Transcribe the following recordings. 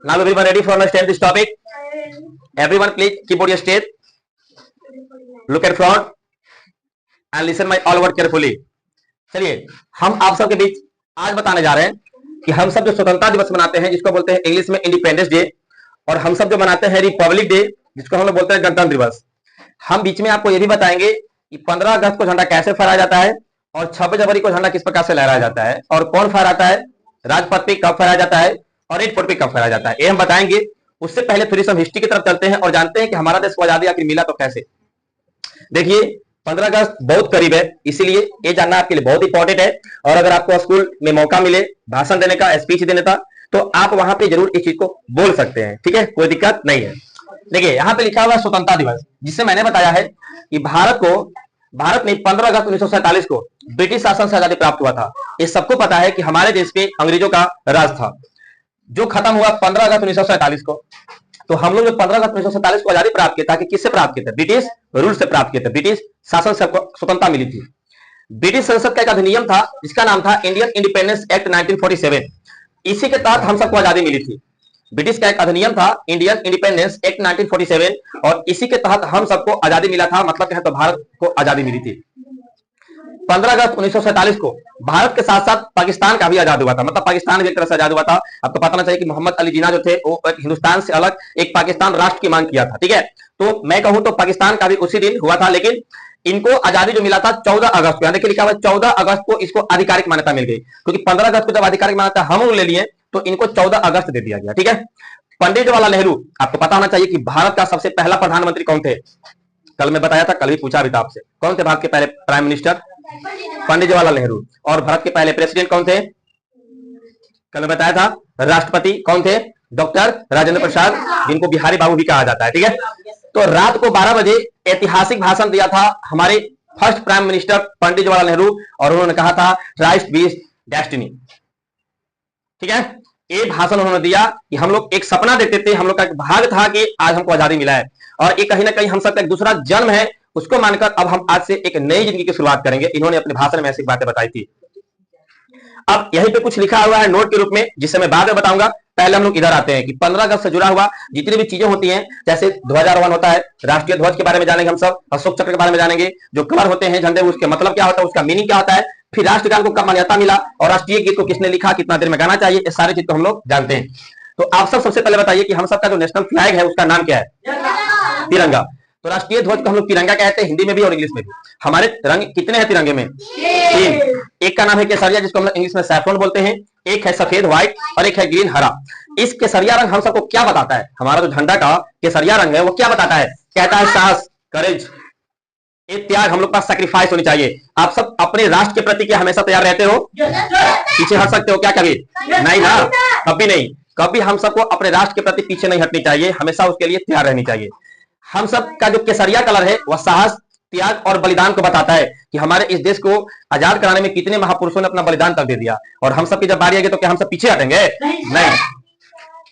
Now everyone ready for understand this topic? Everyone please keep on your stage. Look at front and listen my all word carefully. चलिए हम आप सबके बीच आज बताने जा रहे हैं कि हम सब जो स्वतंत्रता दिवस मनाते हैं जिसको बोलते हैं इंग्लिश में इंडिपेंडेंस डे, और हम सब जो मनाते हैं रिपब्लिक डे जिसको हम लोग बोलते हैं गणतंत्र दिवस, हम बीच में आपको ये भी बताएंगे कि 15 अगस्त को झंडा कैसे फहराया जाता है और 26 जनवरी को झंडा किस प्रकार से लहराया जाता है और कौन फहराता है, राजपथ पे कब फहराया जाता है और रेड फोर्ट पे कब फहराया जाता है, ये हम बताएंगे। उससे पहले थोड़ी सी हम हिस्ट्री की तरफ चलते हैं और जानते हैं कि हमारा देश को आजादी आखिर मिला तो कैसे। देखिए 15 अगस्त बहुत करीब है, इसीलिए ये जानना आपके लिए बहुत इंपॉर्टेंट है। और अगर आपको स्कूल में मौका मिले भाषण देने का, स्पीच देने का, तो आप वहां पे जरूर इस चीज को बोल सकते हैं, ठीक है, कोई दिक्कत नहीं है। देखिए यहाँ पे लिखा हुआ है स्वतंत्रता दिवस, जिससे मैंने बताया है कि भारत में 15 अगस्त 1947 को ब्रिटिश शासन से आजादी प्राप्त हुआ था। ये सबको पता है कि हमारे देश पे अंग्रेजों का राज था जो खत्म हुआ 15 अगस्त 1947 को। तो हम लोग जो 15 अगस्त 1947 को आजादी प्राप्त किया था कि किससे प्राप्त किए थे? ब्रिटिश रूल से प्राप्त किए थे, ब्रिटिश शासन से स्वतंत्रता मिली थी। ब्रिटिश संसद का एक अधिनियम था जिसका नाम था इंडियन इंडिपेंडेंस एक्ट 1947। इसी के तहत हम सबको आजादी मिली थी। ब्रिटिश का एक अधिनियम था इंडियन इंडिपेंडेंस एक्ट 1947 और इसी के तहत हम सबको आजादी मिला था, मतलब है तो भारत को आजादी मिली थी। 15 अगस्त 1947 को भारत के साथ साथ पाकिस्तान का भी आजाद हुआ था, मतलब पाकिस्तान भी एक तरह से आजाद हुआ था। आपको पता ना चाहिए कि मोहम्मद अली जिन्ना जो थे वो हिंदुस्तान से अलग एक पाकिस्तान राष्ट्र की मांग किया था, ठीक है। तो मैं कहूं तो पाकिस्तान का भी उसी दिन हुआ था, लेकिन इनको आजादी जो मिला था 14 अगस्त को, देखिए लिखा हुआ 14 अगस्त को इसको आधिकारिक मान्यता मिल गई, क्योंकि 15 अगस्त को जब आधिकारिक मान्यता हम लोग ले लिए तो इनको 14 अगस्त दे दिया गया, ठीक है। पंडित जवाहरलाल नेहरू, आपको पता होना चाहिए कि भारत का सबसे पहला प्रधानमंत्री कौन थे? कल मैं बताया था, कल भी पूछा भी था आपसे, कौन थे भारत के पहले प्राइम मिनिस्टर? पंडित जवाहरलाल नेहरू। और भारत के पहले प्रेसिडेंट कौन थे? कल मैं बताया था। राष्ट्रपति कौन थे? डॉक्टर राजेंद्र प्रसाद, जिनको बिहारी बाबू भी कहा जाता है, ठीक है। तो रात को 12 बजे ऐतिहासिक भाषण दिया था हमारे first prime minister Pandit Jawaharlal Nehru, और उन्होंने कहा था राइट बीज डेस्टिनी, ठीक है। ये भाषण उन्होंने दिया कि हम लोग एक सपना देखते थे, हम लोग का एक भाग था कि आज हमको आजादी मिला है, और ये कहीं ना कहीं हम सबका एक दूसरा जन्म है, उसको मानकर अब हम आज से एक नई जिंदगी की शुरुआत करेंगे। इन्होंने अपने भाषण में ऐसी बातें बताई थी। अब यहीं पे कुछ लिखा हुआ है नोट के रूप में, जिससे मैं बाद में बताऊंगा। पहले हम लोग इधर आते हैं कि 15 अगस्त से जुड़ा हुआ जितनी भी चीजें होती हैं, जैसे ध्वजारोहण होता है, राष्ट्रीय ध्वज के बारे में जानेंगे हम सब, अशोक चक्र के बारे में जानेंगे, जो कलर होते हैं झंडे उसके मतलब क्या होता है, उसका मीनिंग क्या होता है, फिर राष्ट्रगान को कब मान्यता मिला और राष्ट्रीय गीत को किसने लिखा, कितना देर में गाना चाहिए, ये सारी चीज को हम लोग जानते हैं। तो आप सब सबसे पहले बताइए कि हम सबका जो नेशनल फ्लैग है उसका नाम क्या है? तिरंगा। तो राष्ट्रीय ध्वज को हम लोग तिरंगा कहते हैं, हिंदी में भी और इंग्लिश में भी। हमारे रंग कितने हैं तिरंगे में? 3। एक का नाम है केसरिया, जिसको हम लोग इंग्लिश में सैफ्रॉन बोलते हैं, एक है सफेद व्हाइट और एक है ग्रीन हरा। इस केसरिया रंग हम सबको क्या बताता है? हमारा जो झंडा का केसरिया रंग है वो क्या बताता है? कहता है साहस, करेज, एक त्याग, हम लोग पास सैक्रिफाइस होनी चाहिए। आप सब अपने राष्ट्र के प्रति क्या हमेशा तैयार रहते हो? पीछे हट सकते हो क्या कभी? नहीं ना, कभी नहीं। कभी हम सबको अपने राष्ट्र के प्रति पीछे नहीं हटनी चाहिए, हमेशा उसके लिए तैयार रहनी चाहिए। हम सब का जो केसरिया कलर है वह साहस, त्याग और बलिदान को बताता है कि हमारे इस देश को आजाद कराने में कितने महापुरुषों ने अपना बलिदान तक दे दिया, और हम सब की जब बारी आएगी तो क्या हम सब पीछे हटेंगे? नहीं।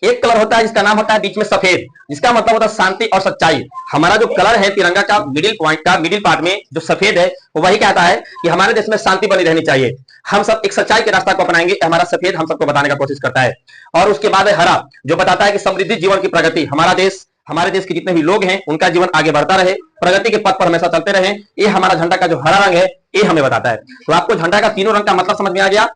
एक कलर होता है जिसका नाम होता है बीच में सफेद, जिसका मतलब होता है शांति और सच्चाई। हमारा जो कलर है तिरंगा का मिडिल पॉइंट का मिडिल पार्ट में जो सफेद है वो वही कहता है कि हमारे देश में शांति बनी रहनी चाहिए, हम सब एक सच्चाई के रास्ता को अपनाएंगे, हमारा सफेद हम सबको बताने का कोशिश करता है। और उसके बाद है हरा, जो बताता है कि समृद्धि जीवन की प्रगति, हमारे देश के जितने भी लोग हैं उनका जीवन आगे बढ़ता रहे, प्रगति के पथ पर हमेशा चलते रहे। ये हमारा झंडा का जो हरा रंग है ये हमें बताता है। तो आपको झंडा का तीनों रंग का मतलब समझ में आ गया?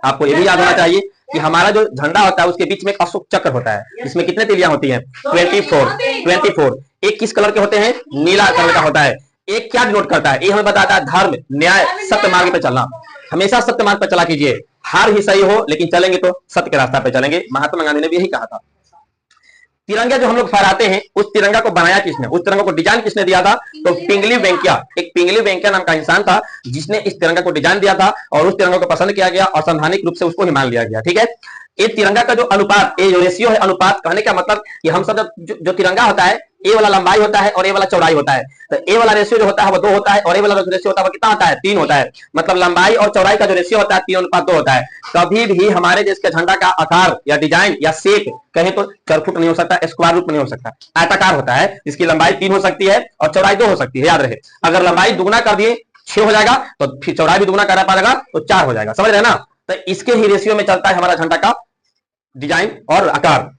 आपको ये भी याद होना चाहिए कि हमारा जो झंडा होता है उसके बीच में एक अशोक चक्र होता है, इसमें कितने तिलियां होती हैं? 24। एक किस कलर के होते हैं? नीला कलर का होता है। एक क्या डिनोट करता है? ये हमें बताता है धर्म, न्याय, सत्य मार्ग पे चलना। हमेशा सत्य मार्ग पर चला कीजिए, हार ही सही हो लेकिन चलेंगे तो सत्य के रास्ता पे चलेंगे। महात्मा गांधी ने भी यही कहा था। तिरंगा जो हम लोग फहराते हैं उस तिरंगा को बनाया किसने, उस तिरंगा को डिजाइन किसने दिया था? तो पिंगली वेंकैया, एक पिंगली वेंकैया नाम का इंसान था जिसने इस तिरंगा को डिजाइन दिया था, और उस तिरंगा को पसंद किया गया और संवैधानिक रूप से उसको ही मान लिया गया, ठीक है। ये तिरंगा का जो अनुपात, ये जो रेशियो है, अनुपात कहने का मतलब कि हम सब जो तिरंगा होता है ए वाला लंबाई होता है और ए वाला चौड़ाई होता है, तो ए वाला रेशियो जो होता है वो 2 होता है और ए वाला रेशियो होता है वो कितना होता है? 3 होता है। मतलब लंबाई और चौड़ाई का जो रेशियो होता है 3:2 होता है। कभी भी हमारे देश के झंडा का आकार या डिजाइन या शेप कहें तो चरफुट नहीं हो सकता, स्क्वायर रूप नहीं हो सकता, आयताकार होता है, जिसकी लंबाई 3 हो सकती है और चौड़ाई 2 हो सकती है, याद रहे। अगर लंबाई दुगुना कर दिए 6 हो जाएगा, तो फिर चौड़ाई भी दुगुना करना पड़ेगा तो 4 हो जाएगा, समझ रहे ना। तो इसके ही रेशियो में चलता है हमारा झंडा का डिजाइन और आकार।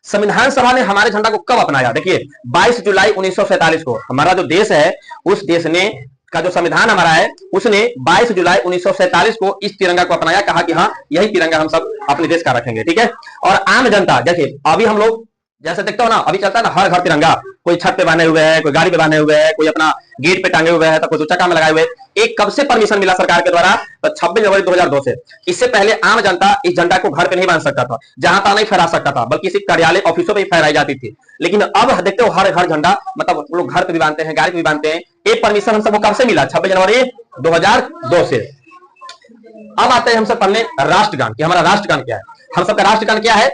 संविधान सभा ने हमारे झंडा को कब अपनाया? देखिए 22 जुलाई 1947 को हमारा जो देश है उस देश ने का जो संविधान हमारा है उसने 22 जुलाई 1947 को इस तिरंगा को अपनाया, कहा कि हाँ यही तिरंगा हम सब अपने देश का रखेंगे, ठीक है। और आम जनता, देखिए अभी हम लोग जैसे देखते हो ना, अभी चलता है ना हर घर तिरंगा, कोई छत पे बांधे हुए है, कोई गाड़ी पे बांधे हुए है, कोई अपना गेट पे टांगे हुए है, तो कोई चक्का में लगाए हुए। एक कब से परमिशन मिला सरकार के द्वारा? तो 26 जनवरी 2002 से। इससे पहले आम जनता इस झंडा को घर पे नहीं बांध सकता था, जहां तक नहीं फहरा सकता था, बल्कि सिर्फ कार्यालय ऑफिसों पे ही फहराई जाती थी। लेकिन अब देखते हो हर घर झंडा, मतलब लोग घर पे भी बांधते हैं, गाड़ी पे भी बांधते हैं। ये परमिशन हम सबको कब से मिला? 26 जनवरी 2002 से। अब आते हैं हम सब पढ़ने राष्ट्रगान कि हमारा राष्ट्रगान क्या है। हम सबका राष्ट्रगान क्या है?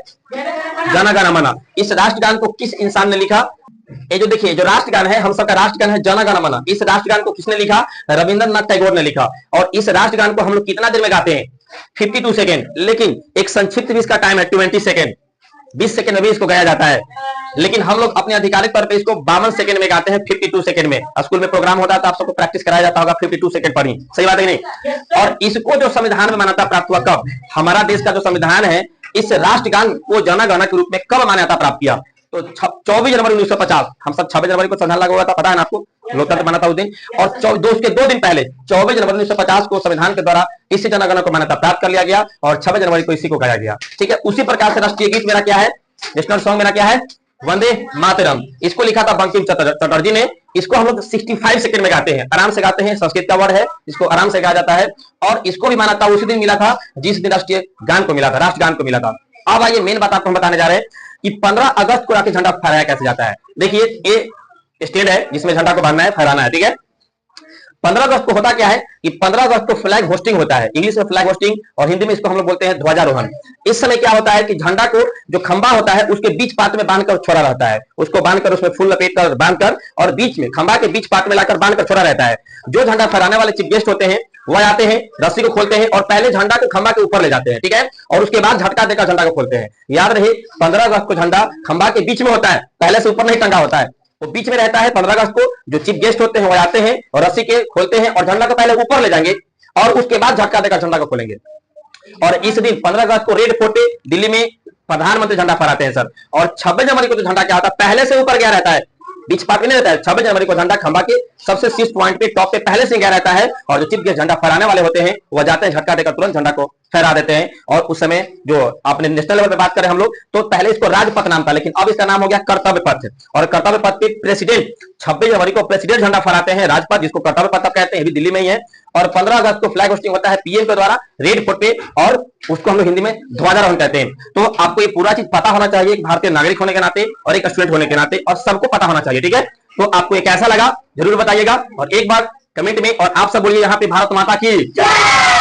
जन गण मन। इस राष्ट्रगान को किस इंसान ने लिखा? ये जो देखिए जो राष्ट्रगान है, हम सबका राष्ट्रगान है जन गण मन। इस राष्ट्रगान को किसने लिखा? रविंद्रनाथ टैगोर ने लिखा। और इस राष्ट्रगान को हम लोग कितना देर में गाते हैं? 52 सेकेंड। लेकिन एक संक्षिप्त भी इसका टाइम है 20 सेकेंड, 20 सेकेंड में भी इसको गाया जाता है। लेकिन हम लोग अपने आधिकारिक तौर पे इसको 52 सेकंड में गाते हैं, 52 सेकंड में। स्कूल में प्रोग्राम होता है तो आप सबको प्रैक्टिस कराया जाता होगा 52 सेकंड पर ही, सही बात है नहीं? और इसको जो संविधान में मान्यता प्राप्त हुआ कब? हमारा देश का जो संविधान है इस राष्ट्रगान को जन गण के रूप में कब मान्यता प्राप्त किया? तो 24 जनवरी 1950। हम सब 26 जनवरी को संविधान लागू हुआ था, पता है ना आपको, लोकतंत्र बना था उस दिन। और उसके 2 दिन पहले 24 जनवरी 1950 को संविधान के द्वारा इस जनगणना को मान्यता प्राप्त कर लिया गया और 26 जनवरी को इसी को गाया गया, ठीक है। उसी प्रकार से राष्ट्रीय गीत मेरा क्या है? नेशनल सॉन्ग मेरा क्या है? वंदे मातरम। इसको लिखा था बंकिम चटर्जी ने। इसको हम लोग 65 सेकंड में गाते हैं, आराम से गाते हैं। संस्कृत का वर्ड है, इसको आराम से गाया जाता है। और इसको भी मान्यता उसी दिन मिला था जिस दिन राष्ट्रीय गान को मिला था, राष्ट्रगान को मिला था। अब आइए मेन बात आपको हम बताने जा रहे हैं कि 15 अगस्त को राष्ट्रीय झंडा फहराया कैसे जाता है। देखिए ये स्टेट है जिसमें झंडा को बांधना है, फहराना है, ठीक है। 15 अगस्त को होता क्या है कि 15 अगस्त को फ्लैग होस्टिंग होता है, इंग्लिश में फ्लैग होस्टिंग और हिंदी में इसको हम लोग बोलते हैं ध्वजारोहण। इस समय क्या होता है कि झंडा को जो खंबा होता है उसके बीच पार्ट में बांधकर छोड़ा रहता है, उसको बांधकर उसमें फूल लपेट कर बांधकर और बीच में खंबा के बीच पार्ट में लाकर बांधकर छोड़ा रहता है। जो झंडा फहराने वाले चीफ गेस्ट होते हैं वह आते हैं, रस्सी को खोलते हैं और पहले झंडा को खंबा के ऊपर ले जाते हैं, ठीक है। और उसके बाद झटका देकर झंडा को खोलते हैं। याद रहे 15 अगस्त को झंडा खंबा के बीच में होता है, पहले से ऊपर नहीं टंगा होता है, वो बीच में रहता है। 15 अगस्त को जो चीफ गेस्ट होते हैं वो आते हैं और रस्सी के खोलते हैं और झंडा को पहले ऊपर ले जाएंगे और उसके बाद झटका देकर झंडा को खोलेंगे। और इस दिन 15 अगस्त को रेड फोर्ट पे दिल्ली में प्रधानमंत्री झंडा फहराते हैं सर। और 26 जनवरी को जो झंडा क्या होता है पहले से ऊपर गया रहता है, बीच पार्ट में नहीं रहता है। 26 जनवरी को झंडा खंबा के सबसे शीर्ष पॉइंट पे टॉप पे पहले से गया रहता है और जो चीफ गेस्ट झंडा फहराने वाले होते हैं वह जाते हैं, झटका देकर तुरंत झंडा को फहरा देते हैं। और उस समय जो आपने नेशनल लेवल पे बात करें हम लोग, तो पहले इसको राजपथ नाम था, लेकिन अब इसका नाम हो गया कर्तव्य पथ। और कर्तव्य पथ पे प्रेसिडेंट 26 जनवरी को प्रेसिडेंट झंडा फहराते हैं, राजपथ जिसको कर्तव्य पथ कहते हैं, भी दिल्ली में ही है। और 15 अगस्त को फ्लैग होस्टिंग होता है पीएम के द्वारा रेड फोर्ट पे और उसको हम लोग हिंदी में ध्वजारोहण कहते हैं। तो आपको ये पूरा चीज पता होना चाहिए, एक भारतीय नागरिक होने के नाते और एक स्टूडेंट होने के नाते, और सबको पता होना चाहिए, ठीक है। तो आपको ये कैसा लगा जरूर बताइएगा और एक बार कमेंट में, और आप सब बोलिए यहाँ पे भारत माता की जय।